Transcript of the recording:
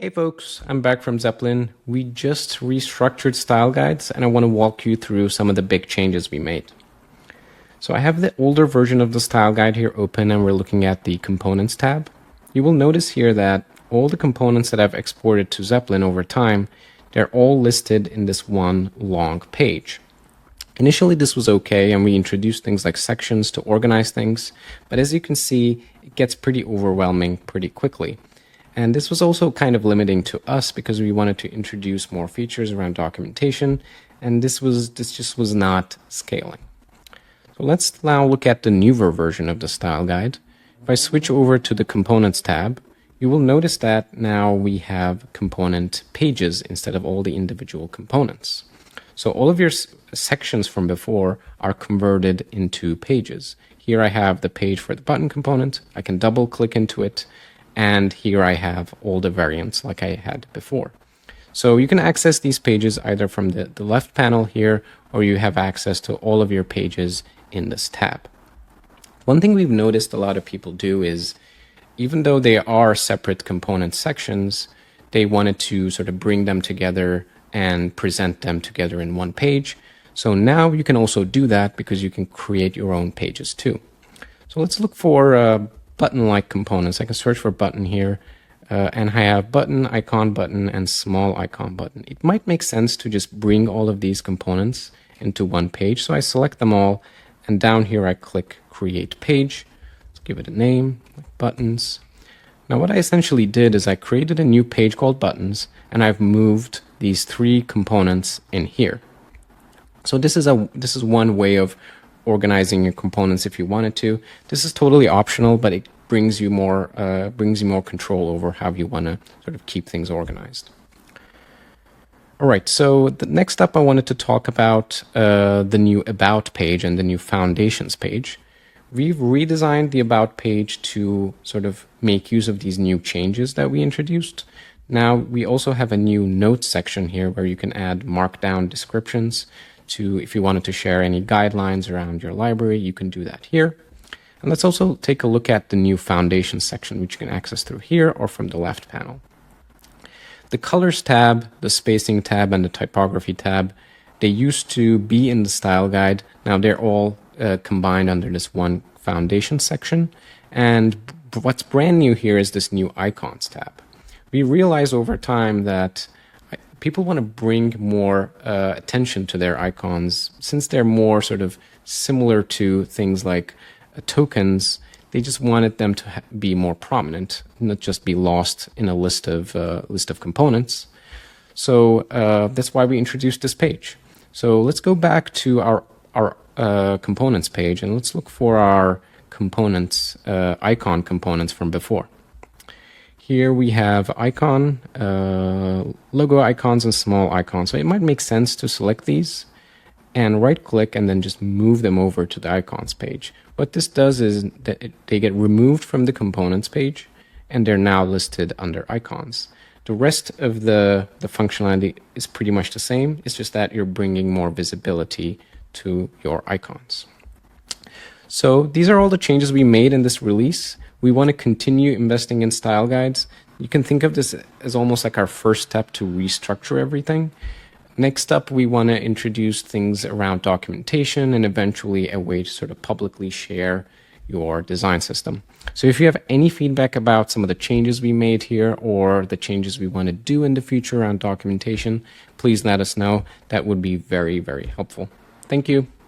Hey folks, I'm back from Zeppelin. We just restructured style guides and I want to walk you through some of the big changes we made. So I have the older version of the style guide here open and we're looking at the components tab. You will notice here that all the components that I've exported to Zeppelin over time, they're all listed in this one long page. Initially this was okay and we introduced things like sections to organize things, but as you can see, it gets pretty overwhelming pretty quickly. And this was also kind of limiting to us because we wanted to introduce more features around documentation, and this just was not scaling. So let's now look at the newer version of the style guide. If I switch over to the components tab, you will notice that now we have component pages instead of all the individual components. So all of your sections from before are converted into pages. Here I have the page for the button component. I can double click into it. And here I have all the variants like I had before. So you can access these pages either from the left panel here, or you have access to all of your pages in this tab. One thing we've noticed a lot of people do is, even though they are separate component sections, they wanted to sort of bring them together and present them together in one page. So now you can also do that because you can create your own pages too. So let's look for button-like components. I can search for button here, and I have button, and small icon button. It might make sense to just bring all of these components into one page. So I select them all, and down here I click Create Page. Let's give it a name, like Buttons. Now what I essentially did is I created a new page called Buttons, and I've moved these three components in here. So this is one way of organizing your components if you wanted to. This is totally optional, but it brings you more control over how you want to sort of keep things organized. All right, so the next up I wanted to talk about the new About page and the new Foundations page. We've redesigned the About page to sort of make use of these new changes that we introduced. Now we also have a new Notes section here where you can add markdown descriptions. If you wanted to share any guidelines around your library, you can do that here. And let's also take a look at the new Foundations section, which you can access through here or from the left panel. The Colors tab, the Spacing tab, and the Typography tab, they used to be in the Style Guide. Now they're all combined under this one Foundations section. And what's brand new here is this new Icons tab. We realized over time that people want to bring more attention to their icons. Since they're more sort of similar to things like tokens, they just wanted them to be more prominent, not just be lost in a list of components. So that's why we introduced this page. So let's go back to our components page and let's look for our components, icon components from before. Here we have icon, logo icons, and small icons. So it might make sense to select these and right click and then just move them over to the icons page. What this does is that they get removed from the components page and they're now listed under icons. The rest of the functionality is pretty much the same. It's just that you're bringing more visibility to your icons. So these are all the changes we made in this release. We want to continue investing in style guides. You can think of this as almost like our first step to restructure everything. Next up, we want to introduce things around documentation and eventually a way to sort of publicly share your design system. So if you have any feedback about some of the changes we made here or the changes we want to do in the future around documentation, please let us know. That would be very, very helpful. Thank you.